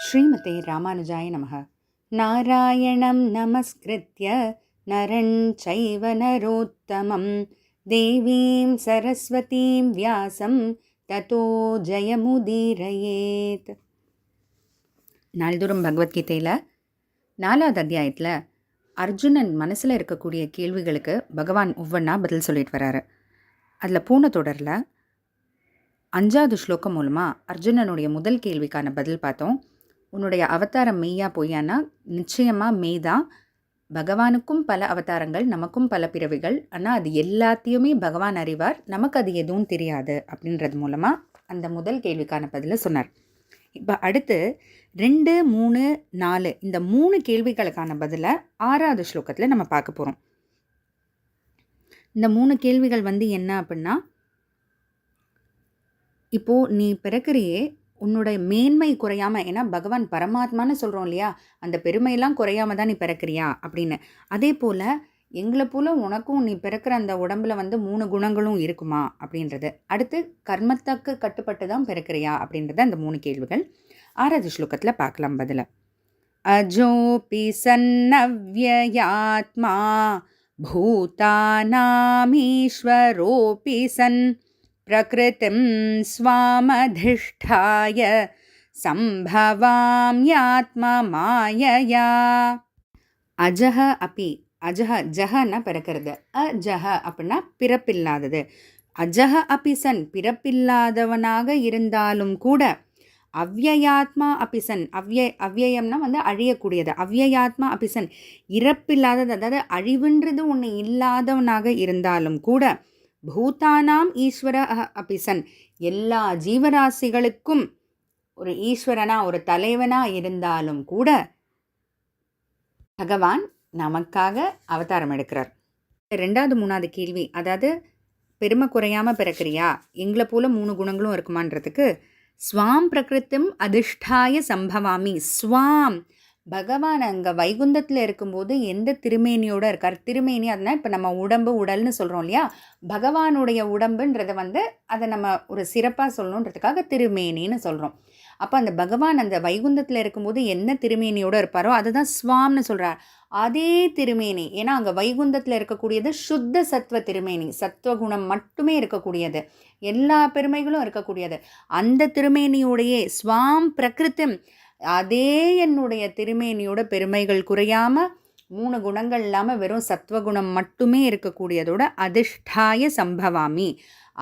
ஸ்ரீமதே ராமானுஜாய நமः. நாராயணம் நமஸ்கிருத்ய நரஞ் சைவ நரோத்தமம் தேவீம் சரஸ்வதீம் வியாசம் ததோ ஜெயமுதீரயேத். நாள்தோறும் பகவத்கீதையில் 4வது அத்தியாயத்தில் அர்ஜுனன் மனசில் இருக்கக்கூடிய கேள்விகளுக்கு பகவான் ஒவ்வொன்றா பதில் சொல்லிட்டு வராரு. அதில் போன தொடரில் 5வது ஸ்லோகம் மூலமாக அர்ஜுனனுடைய முதல் கேள்விக்கான பதில் பார்த்தோம். உன்னுடைய அவதாரம் மெய்யா பொய்யானா? நிச்சயமாக மெய்தான். பகவானுக்கும் பல அவதாரங்கள், நமக்கும் பல பிறவிகள். ஆனால் அது எல்லாத்தையுமே பகவான் அறிவார், நமக்கு அது எதுவும் தெரியாது அப்படின்றது மூலமாக அந்த முதல் கேள்விக்கான பதிலை சொன்னார். இப்போ அடுத்து 2, 3, 4 இந்த 3 கேள்விகளுக்கான பதிலை 6வது ஸ்லோகத்தில் நம்ம பார்க்க போகிறோம். இந்த 3 கேள்விகள் என்ன அப்படின்னா, இப்போது நீ பிறக்கிறையே உன்னுடைய மேன்மை குறையாமல், ஏன்னா பகவான் பரமாத்மான்னு சொல்கிறோம் இல்லையா, அந்த பெருமையெல்லாம் குறையாமல் தான் நீ பிறக்கிறியா அப்படின்னு. அதே போல் எங்களை போல் உனக்கும் நீ பிறக்கிற அந்த உடம்புல 3 குணங்களும் இருக்குமா அப்படின்றது. அடுத்து கர்மத்துக்கு கட்டுப்பட்டு தான் பிறக்கிறியா அப்படின்றது அந்த 3 கேள்விகள் 6வது ஸ்லோகத்தில் பார்க்கலாம் பதில. அஜோபி சன்னவ்யயாத்மா பூதானாமீஸ்வரோபி சன் பிரகிருதிம் ஸ்வாமதிஷ்டாய சம்பவாம்யாத்மா மாயையா. அஜஹ அப்பி, அஜஹ ஜஹன்னா பிறக்கிறது, அஜஹ அப்படின்னா பிறப்பில்லாதது. அஜஹ அபிசன் பிறப்பில்லாதவனாக இருந்தாலும் கூட, அவ்யயாத்மா அபிசன் அவ்யயம்னா அழியக்கூடியது. அவ்யயாத்மா அபிசன் இறப்பில்லாதது, அதாவது அழிவுன்றது ஒன்று இல்லாதவனாக இருந்தாலும் கூட, பூதானாம் ஈஸ்வர அபிசன் எல்லா ஜீவராசிகளுக்கும் ஒரு ஈஸ்வரனா, ஒரு தலைவனா இருந்தாலும் கூட பகவான் நமக்காக அவதாரம் எடுக்கிறார். 2வது 3வது கேள்வி, அதாவது பெருமை குறையாமல் பிறக்கிறியா, எங்களை போல 3 குணங்களும் இருக்குமான்றதுக்கு ஸ்வாம் பிரகிருத்திம் அதிஷ்டாய சம்பவாமி. ஸ்வாம் பகவான் அங்கே வைகுந்தத்தில் இருக்கும்போது எந்த திருமேனியோடு இருக்கார்? திருமேனி அதனால் இப்போ நம்ம உடம்பு உடல்னு சொல்கிறோம் இல்லையா, பகவானுடைய உடம்புன்றதை அதை நம்ம ஒரு சிறப்பாக சொல்லணுன்றதுக்காக திருமேனின்னு சொல்கிறோம். அப்போ அந்த பகவான் அந்த வைகுந்தத்தில் இருக்கும்போது என்ன திருமேனியோடு இருப்பாரோ அதுதான் ஸ்வாம்னு சொல்கிறார். அதே திருமேனி, ஏன்னா அங்கே வைகுந்தத்தில் இருக்கக்கூடியது சுத்த சத்வ திருமேனி, சத்வகுணம் மட்டுமே இருக்கக்கூடியது, எல்லா பெருமைகளும் இருக்கக்கூடியது. அந்த திருமேனியோடையே ஸ்வாம் பிரகிருத்திம், அதே என்னுடைய திருமேனியோட பெருமைகள் குறையாமல் 3 குணங்கள் இல்லாமல் வெறும் சத்வகுணம் மட்டுமே இருக்கக்கூடியதோட அதிஷ்டாய சம்பவாமி,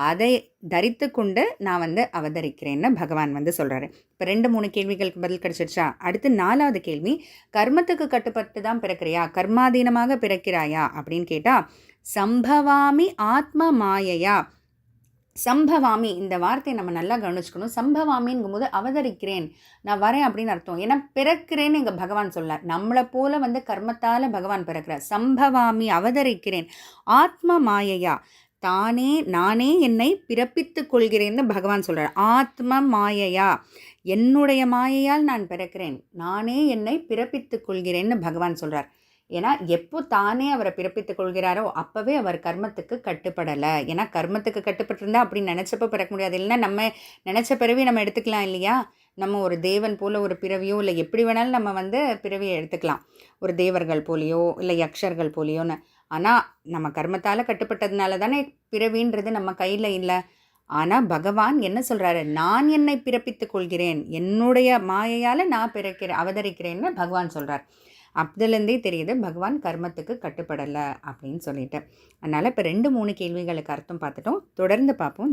அதை தரித்து கொண்டு நான் அவதரிக்கிறேன்னு பகவான் சொல்கிறாரு. இப்போ 2, 3 கேள்விகளுக்கு பதில் கிடச்சிருச்சா? அடுத்து 4வது கேள்வி, கர்மத்துக்கு கட்டுப்பட்டு தான் பிறக்கிறியா, கர்மாதீனமாக பிறக்கிறாயா அப்படின்னு கேட்டால், சம்பவாமி ஆத்ம மாயையா. சம்பவாமி இந்த வார்த்தையை நம்ம நல்லா கவனிச்சுக்கணும். சம்பவாமிங்கும்போது அவதரிக்கிறேன், நான் வரேன் அப்படின்னு அர்த்தம். ஏன்னா பிறக்கிறேன்னு இங்கே பகவான் சொல்ல, நம்மளை போல கர்மத்தால் பகவான் பிறக்கிறார். சம்பவாமி அவதரிக்கிறேன், ஆத்ம மாயையா நானே என்னை பிறப்பித்து கொள்கிறேன்னு பகவான் சொல்கிறார். ஆத்ம மாயையா, என்னுடைய மாயையால் நான் பிறக்கிறேன், நானே என்னை பிறப்பித்து கொள்கிறேன்னு பகவான் சொல்கிறார். ஏன்னா எப்போ தானே அவரை பிறப்பித்துக் கொள்கிறாரோ அப்போவே அவர் கர்மத்துக்கு கட்டுப்படலை. ஏன்னா கர்மத்துக்கு கட்டுப்பட்டிருந்தா அப்படின்னு நினச்சப்போ பிறக்க முடியாது. இல்லைன்னா நம்ம நினச்ச பிறவி நம்ம எடுத்துக்கலாம் இல்லையா, நம்ம ஒரு தேவன் போல் ஒரு பிறவியோ இல்லை எப்படி வேணாலும் நம்ம பிறவியை எடுத்துக்கலாம், ஒரு தேவர்கள் போலியோ இல்லை யக்ஷர்கள் போலியோன்னு. ஆனால் நம்ம கர்மத்தால் கட்டுப்பட்டதுனால தானே பிறவின்றது நம்ம கையில் இல்லை. ஆனால் பகவான் என்ன சொல்கிறாரு, நான் என்னை பிறப்பித்துக் கொள்கிறேன், என்னுடைய மாயையால் நான் அவதரிக்கிறேன்னு பகவான் சொல்கிறார். அதுலேருந்தே தெரியுது பகவான் கர்மத்துக்கு கட்டுப்படலை அப்படின்னு சொல்லிட்டு. அதனால் இப்போ 2, 3 கேள்விகளுக்கு அர்த்தம் பார்த்துட்டோம். தொடர்ந்து பார்ப்போம்.